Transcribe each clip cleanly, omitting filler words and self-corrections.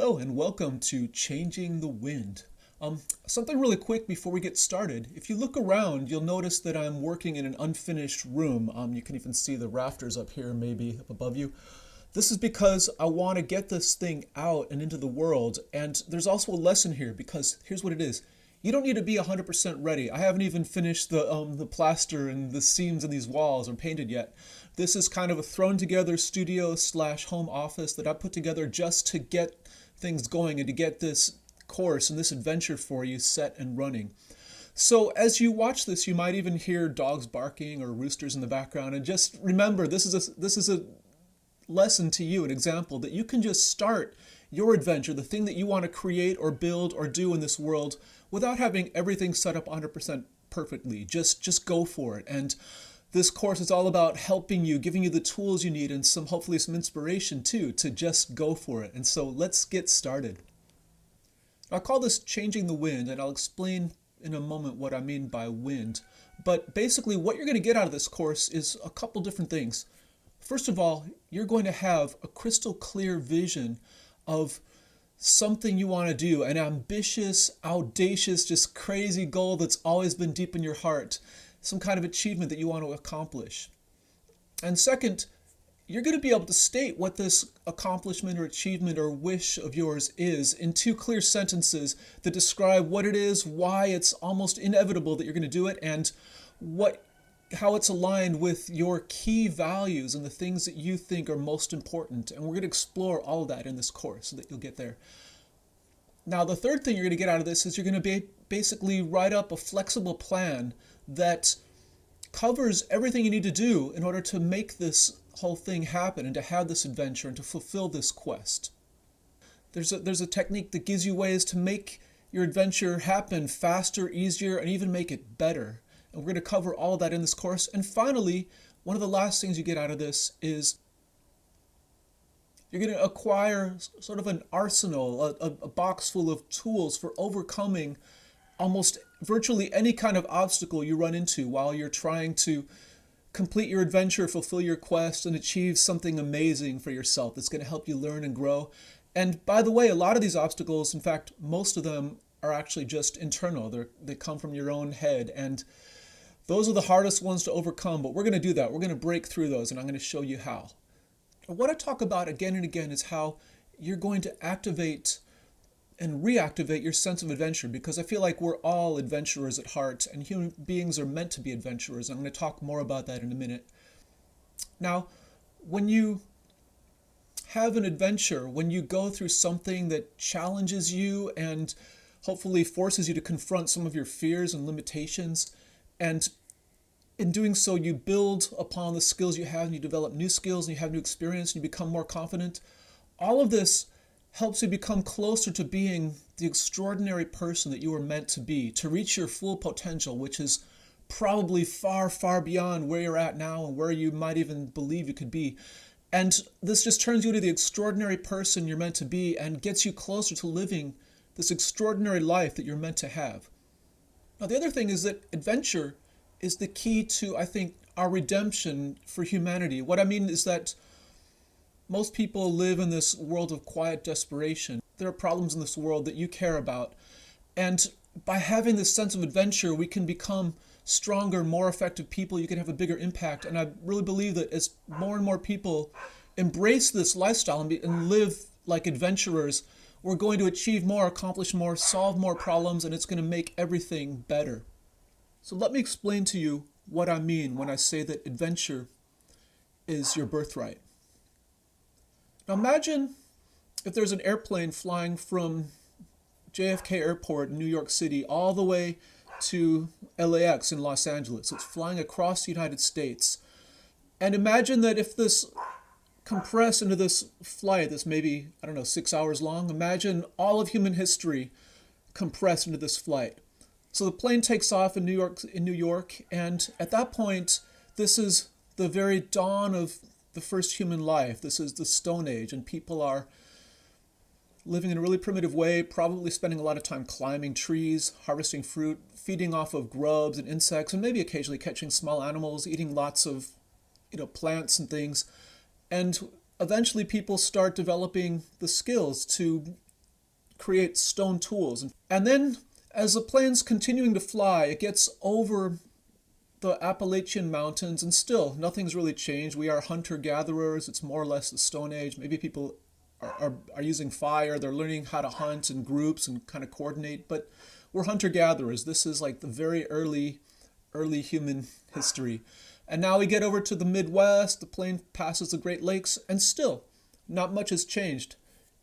Hello and welcome to Changing the Wind. Something really quick before we get started. If you look around, you'll notice that I'm working in an unfinished room. You can even see the rafters up here, maybe up above you. This is because I want to get this thing out and into the world. And there's also a lesson here because here's what it is. You don't need to be 100% ready. I haven't even finished the plaster and the seams in these walls or painted yet. This is kind of a thrown together studio slash home office that I put together just to get things going and to get this course and this adventure for you set and running. So as you watch this, you might even hear dogs barking or roosters in the background. And just remember, this is a lesson to you, an example that you can just start your adventure, the thing that you want to create or build or do in this world without having everything set up 100% perfectly. Just go for it. And this course is all about helping you, giving you the tools you need and hopefully some inspiration too, to just go for it. And so let's get started. I'll call this Changing the Wind, and I'll explain in a moment what I mean by wind. But basically what you're going to get out of this course is a couple different things. First of all, you're going to have a crystal clear vision of something you want to do, an ambitious, audacious, just crazy goal that's always been deep in your heart, some kind of achievement that you want to accomplish. And second, you're going to be able to state what this accomplishment or achievement or wish of yours is in two clear sentences that describe what it is, why it's almost inevitable that you're going to do it, and how it's aligned with your key values and the things that you think are most important. And we're going to explore all of that in this course so that you'll get there. Now, the third thing you're going to get out of this is you're going to basically write up a flexible plan that covers everything you need to do in order to make this whole thing happen and to have this adventure and to fulfill this quest. There's a technique that gives you ways to make your adventure happen faster, easier, and even make it better. And we're going to cover all of that in this course. And finally, one of the last things you get out of this is you're going to acquire sort of an arsenal, a box full of tools for overcoming almost virtually any kind of obstacle you run into while you're trying to complete your adventure, fulfill your quest, and achieve something amazing for yourself that's going to help you learn and grow. And by the way, a lot of these obstacles, in fact, most of them are actually just internal. They come from your own head. And those are the hardest ones to overcome, but we're going to do that. We're going to break through those, and I'm going to show you how. And what I talk about again and again is how you're going to activate and reactivate your sense of adventure, because I feel like we're all adventurers at heart, and human beings are meant to be adventurers. I'm going to talk more about that in a minute. Now, when you have an adventure, when you go through something that challenges you and hopefully forces you to confront some of your fears and limitations, and in doing so, you build upon the skills you have and you develop new skills and you have new experience and you become more confident. All of this helps you become closer to being the extraordinary person that you were meant to be, to reach your full potential, which is probably far, far beyond where you're at now and where you might even believe you could be. And this just turns you into the extraordinary person you're meant to be and gets you closer to living this extraordinary life that you're meant to have. Now, the other thing is that adventure is the key to, I think, our redemption for humanity. What I mean is that most people live in this world of quiet desperation. There are problems in this world that you care about. And by having this sense of adventure, we can become stronger, more effective people. You can have a bigger impact. And I really believe that as more and more people embrace this lifestyle and live like adventurers, we're going to achieve more, accomplish more, solve more problems, and it's going to make everything better. So let me explain to you what I mean when I say that adventure is your birthright. Now imagine if there's an airplane flying from JFK Airport in New York City all the way to LAX in Los Angeles. It's flying across the United States. And imagine that if this compressed into this flight that's maybe, 6 hours long, imagine all of human history compressed into this flight. So the plane takes off in New York, and at that point, this is the very dawn of the first human life. This is the Stone Age, and people are living in a really primitive way, probably spending a lot of time climbing trees, harvesting fruit, feeding off of grubs and insects, and maybe occasionally catching small animals, eating lots of plants and things. And eventually people start developing the skills to create stone tools. And then as the plane's continuing to fly, it gets over the Appalachian Mountains, and still nothing's really changed. We are hunter-gatherers. It's more or less the Stone Age. Maybe people are using fire. They're learning how to hunt in groups and kind of coordinate, but we're hunter-gatherers. This is like the very early human history. And now we get over to the Midwest. The plane passes the Great Lakes, and still not much has changed.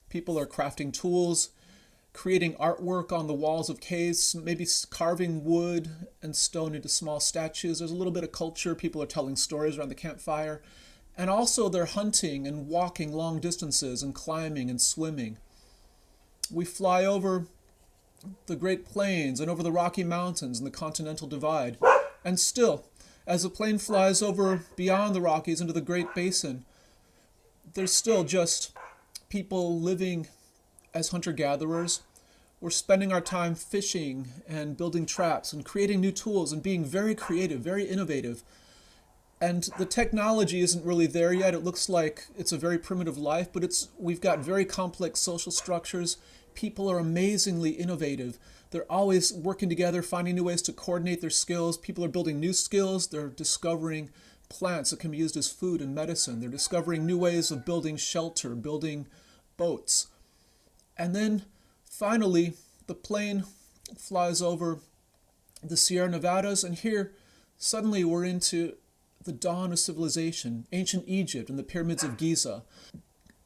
People are crafting tools, creating artwork on the walls of caves, maybe carving wood and stone into small statues. There's a little bit of culture. People are telling stories around the campfire. And also they're hunting and walking long distances and climbing and swimming. We fly over the Great Plains and over the Rocky Mountains and the Continental Divide. And still, as the plane flies over beyond the Rockies into the Great Basin, there's still just people living as hunter-gatherers. We're spending our time fishing and building traps and creating new tools and being very creative, very innovative. And the technology isn't really there yet. It looks like it's a very primitive life, but we've got very complex social structures. People are amazingly innovative. They're always working together, finding new ways to coordinate their skills. People are building new skills. They're discovering plants that can be used as food and medicine. They're discovering new ways of building shelter, building boats. And then finally, the plane flies over the Sierra Nevadas, and here suddenly we're into the dawn of civilization, ancient Egypt and the pyramids of Giza.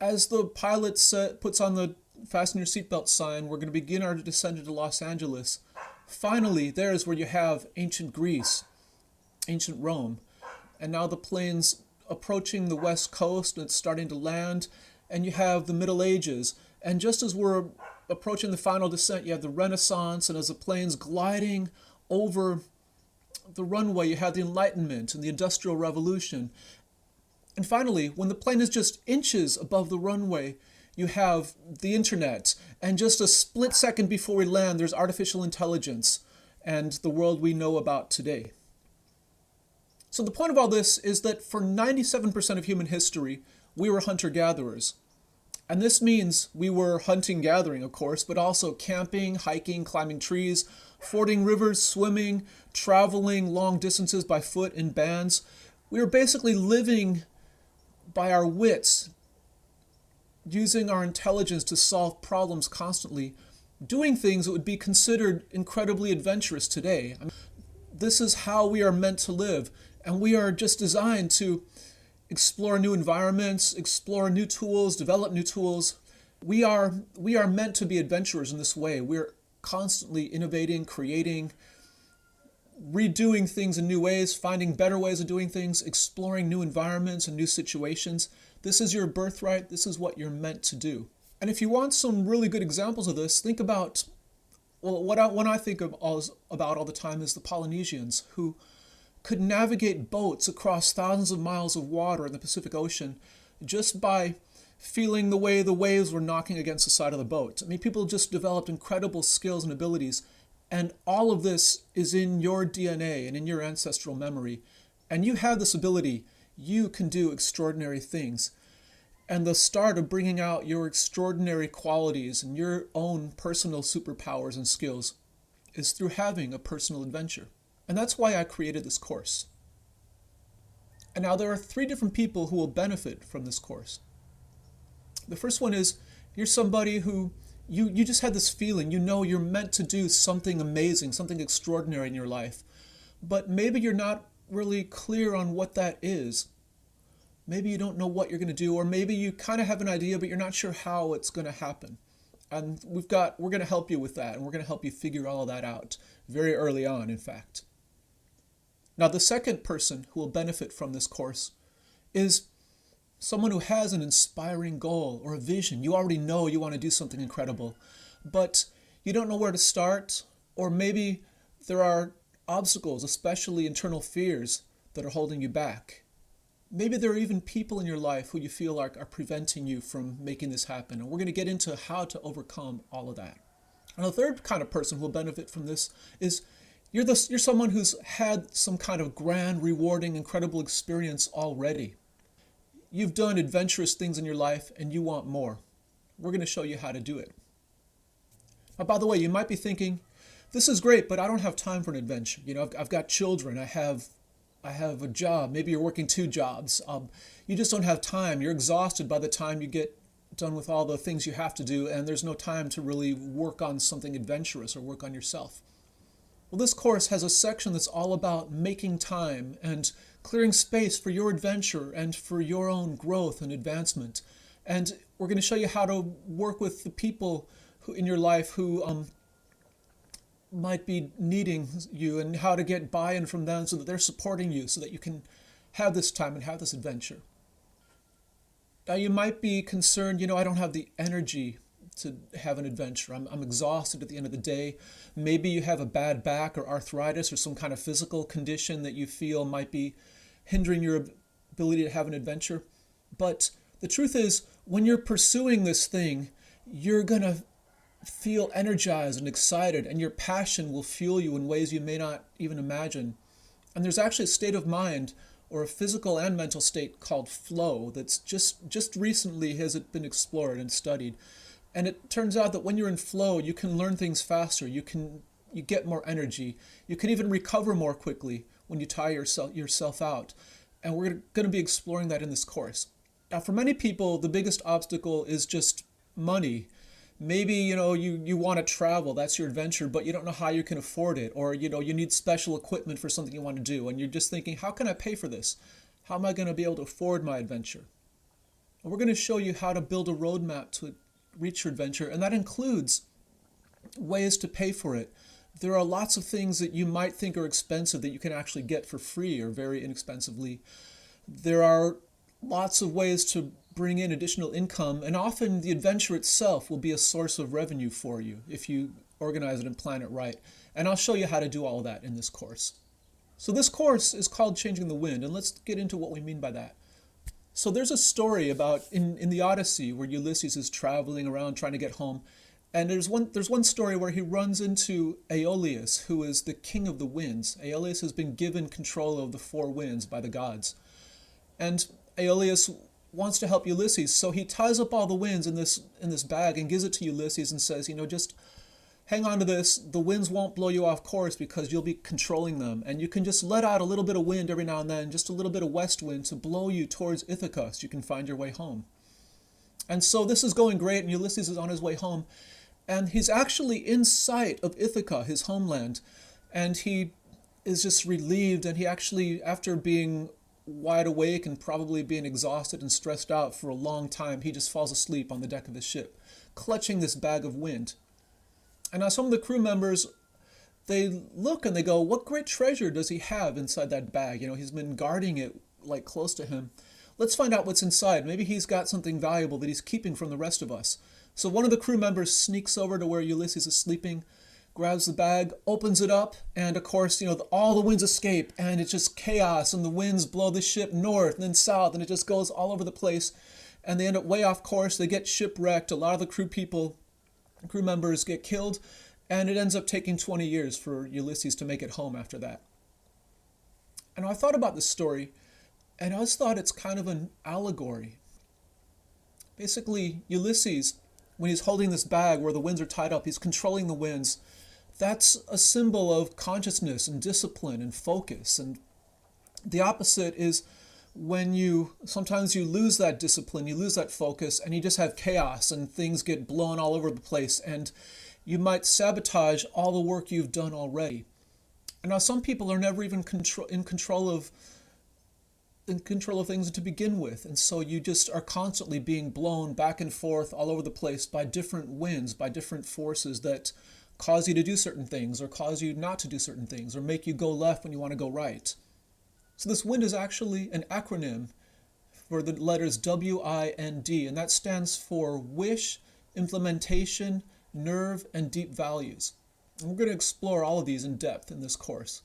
As the pilot puts on the fasten your seatbelt sign, we're going to begin our descent into Los Angeles. Finally, there's where you have ancient Greece, ancient Rome, and now the plane's approaching the west coast and it's starting to land, and you have the Middle Ages. And just as we're approaching the final descent, you have the Renaissance, and as the plane's gliding over the runway, you have the Enlightenment and the Industrial Revolution. And finally, when the plane is just inches above the runway, you have the internet. And just a split second before we land, there's artificial intelligence and the world we know about today. So the point of all this is that for 97% of human history, we were hunter-gatherers. And this means we were hunting-gathering, of course, but also camping, hiking, climbing trees, fording rivers, swimming, traveling long distances by foot in bands. We were basically living by our wits, using our intelligence to solve problems constantly, doing things that would be considered incredibly adventurous today. This is how we are meant to live, and we are just designed to explore new environments, explore new tools, develop new tools. We are meant to be adventurers in this way. We're constantly innovating, creating, redoing things in new ways, finding better ways of doing things, exploring new environments and new situations. This is your birthright. This is what you're meant to do. And if you want some really good examples of this, think about, well, what I think about all the time is the Polynesians, who could navigate boats across thousands of miles of water in the Pacific Ocean just by feeling the way the waves were knocking against the side of the boat. I mean, people just developed incredible skills and abilities, and all of this is in your DNA and in your ancestral memory. And you have this ability. You can do extraordinary things. And the start of bringing out your extraordinary qualities and your own personal superpowers and skills is through having a personal adventure. And that's why I created this course. And now there are 3 different people who will benefit from this course. The first one is, you're somebody who, you just had this feeling, you know you're meant to do something amazing, something extraordinary in your life. But maybe you're not really clear on what that is. Maybe you don't know what you're going to do, or maybe you kind of have an idea, but you're not sure how it's going to happen. And we're going to help you with that, and we're going to help you figure all of that out very early on, in fact. Now, the second person who will benefit from this course is someone who has an inspiring goal or a vision. You already know you want to do something incredible, but you don't know where to start, or maybe there are obstacles, especially internal fears, that are holding you back. Maybe there are even people in your life who you feel like are preventing you from making this happen, and we're going to get into how to overcome all of that. And the third kind of person who will benefit from this is you're someone who's had some kind of grand, rewarding, incredible experience already. You've done adventurous things in your life and you want more. We're going to show you how to do it. By the way, you might be thinking, this is great, but I don't have time for an adventure. I've got children. I have a job. Maybe you're working two jobs. You just don't have time. You're exhausted by the time you get done with all the things you have to do, and there's no time to really work on something adventurous or work on yourself. Well, this course has a section that's all about making time and clearing space for your adventure and for your own growth and advancement. And we're going to show you how to work with the people in your life who might be needing you, and how to get buy-in from them so that they're supporting you so that you can have this time and have this adventure. Now, you might be concerned, I don't have the energy to have an adventure. I'm exhausted at the end of the day. Maybe you have a bad back or arthritis or some kind of physical condition that you feel might be hindering your ability to have an adventure. But the truth is, when you're pursuing this thing, you're going to feel energized and excited, and your passion will fuel you in ways you may not even imagine. And there's actually a state of mind, or a physical and mental state, called flow that's just recently has it been explored and studied. And it turns out that when you're in flow, you can learn things faster, you get more energy, you can even recover more quickly when you tire yourself out. And we're going to be exploring that in this course. Now, for many people, the biggest obstacle is just money. Maybe, you want to travel, that's your adventure, but you don't know how you can afford it. Or, you need special equipment for something you want to do. And you're just thinking, how can I pay for this? How am I going to be able to afford my adventure? And we're going to show you how to build a roadmap to reach your adventure. And that includes ways to pay for it. There are lots of things that you might think are expensive that you can actually get for free or very inexpensively. There are lots of ways to bring in additional income, and often the adventure itself will be a source of revenue for you if you organize it and plan it right. And I'll show you how to do all of that in this course. So this course is called Changing the Wind, and let's get into what we mean by that. So there's a story about in the Odyssey where Ulysses is traveling around trying to get home, and there's one story where he runs into Aeolius, who is the king of the winds. Aeolius has been given control of the four winds by the gods. And Aeolius wants to help Ulysses, so he ties up all the winds in this bag and gives it to Ulysses and says, just hang on to this. The winds won't blow you off course because you'll be controlling them, and you can just let out a little bit of wind every now and then, just a little bit of west wind to blow you towards Ithaca so you can find your way home. And so this is going great, and Ulysses is on his way home, and he's actually in sight of Ithaca, his homeland, and he is just relieved, and he actually, after being wide awake and probably being exhausted and stressed out for a long time, he just falls asleep on the deck of his ship, clutching this bag of wind. And now some of the crew members, they look and they go, what great treasure does he have inside that bag? He's been guarding it like close to him. Let's find out what's inside. Maybe he's got something valuable that he's keeping from the rest of us. So one of the crew members sneaks over to where Ulysses is sleeping, grabs the bag, opens it up, and of course, all the winds escape, and it's just chaos, and the winds blow the ship north and then south, and it just goes all over the place, and they end up way off course. They get shipwrecked. A lot of the crew members get killed, and it ends up taking 20 years for Ulysses to make it home after that. And I thought about this story, and I always thought it's kind of an allegory. Basically, Ulysses, when he's holding this bag where the winds are tied up, he's controlling the winds. That's a symbol of consciousness and discipline and focus. And the opposite is when sometimes you lose that discipline, you lose that focus, and you just have chaos and things get blown all over the place, and you might sabotage all the work you've done already. And now some people are never even in control of things to begin with, and so you just are constantly being blown back and forth all over the place by different winds, by different forces that cause you to do certain things or cause you not to do certain things or make you go left when you want to go right. So this WIND is actually an acronym for the letters W-I-N-D, and that stands for Wish, Implementation, Nerve, and Deep Values. And we're going to explore all of these in depth in this course.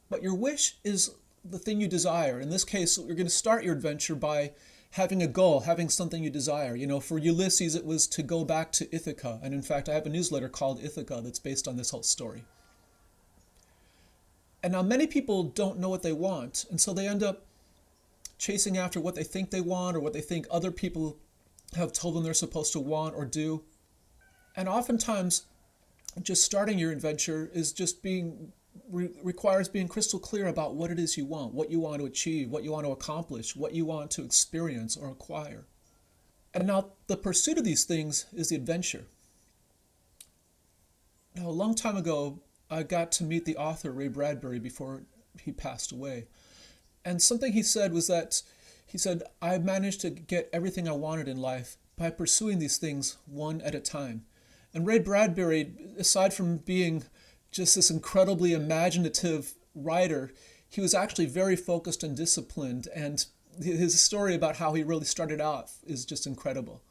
But your wish is the thing you desire. In this case, you're going to start your adventure by having a goal, having something you desire. For Ulysses, it was to go back to Ithaca. And in fact, I have a newsletter called Ithaca that's based on this whole story. And now many people don't know what they want, and so they end up chasing after what they think they want or what they think other people have told them they're supposed to want or do. And oftentimes, just starting your adventure is just requires being crystal clear about what it is you want, what you want to achieve, what you want to accomplish, what you want to experience or acquire. And now the pursuit of these things is the adventure. Now, a long time ago, I got to meet the author Ray Bradbury before he passed away. And something he said was that he said, I managed to get everything I wanted in life by pursuing these things one at a time. And Ray Bradbury, aside from being just this incredibly imaginative writer, he was actually very focused and disciplined. And his story about how he really started out is just incredible.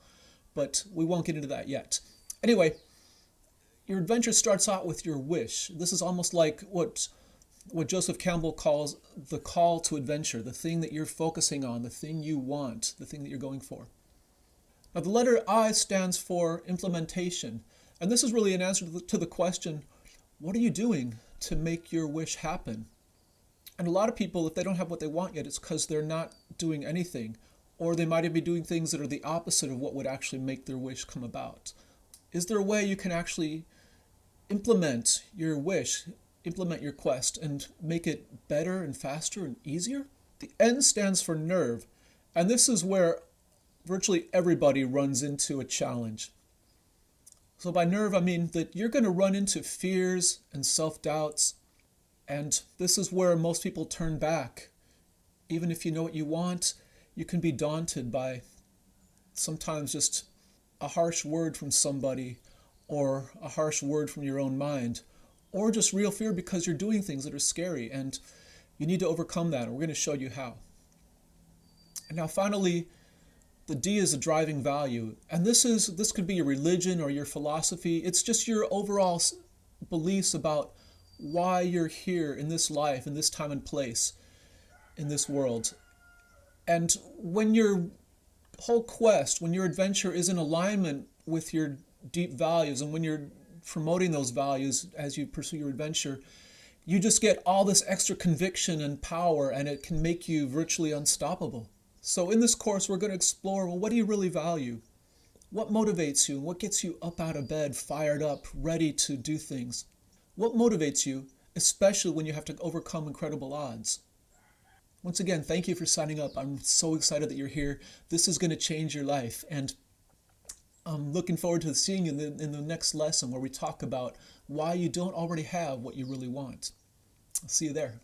But we won't get into that yet. Anyway, your adventure starts out with your wish. This is almost like what Joseph Campbell calls the call to adventure, the thing that you're focusing on, the thing you want, the thing that you're going for. Now, the letter I stands for implementation. And this is really an answer to the question, what are you doing to make your wish happen? And a lot of people, if they don't have what they want yet, it's because they're not doing anything. Or they might be doing things that are the opposite of what would actually make their wish come about. Is there a way you can actually implement your wish, implement your quest, and make it better and faster and easier? The N stands for nerve, and this is where virtually everybody runs into a challenge. So by nerve, I mean that you're going to run into fears and self-doubts, and this is where most people turn back. Even if you know what you want, you can be daunted by sometimes just a harsh word from somebody, or a harsh word from your own mind, or just real fear because you're doing things that are scary, and you need to overcome that, and we're going to show you how. And now finally, the D is a driving value, and this could be your religion or your philosophy. It's just your overall beliefs about why you're here in this life, in this time and place, in this world. And when your whole quest, when your adventure is in alignment with your deep values, and when you're promoting those values as you pursue your adventure, you just get all this extra conviction and power, and it can make you virtually unstoppable. So in this course, we're going to explore, well, what do you really value? What motivates you? What gets you up out of bed, fired up, ready to do things? What motivates you, especially when you have to overcome incredible odds? Once again, thank you for signing up. I'm so excited that you're here. This is going to change your life, and I'm looking forward to seeing you in the next lesson where we talk about why you don't already have what you really want. I'll see you there.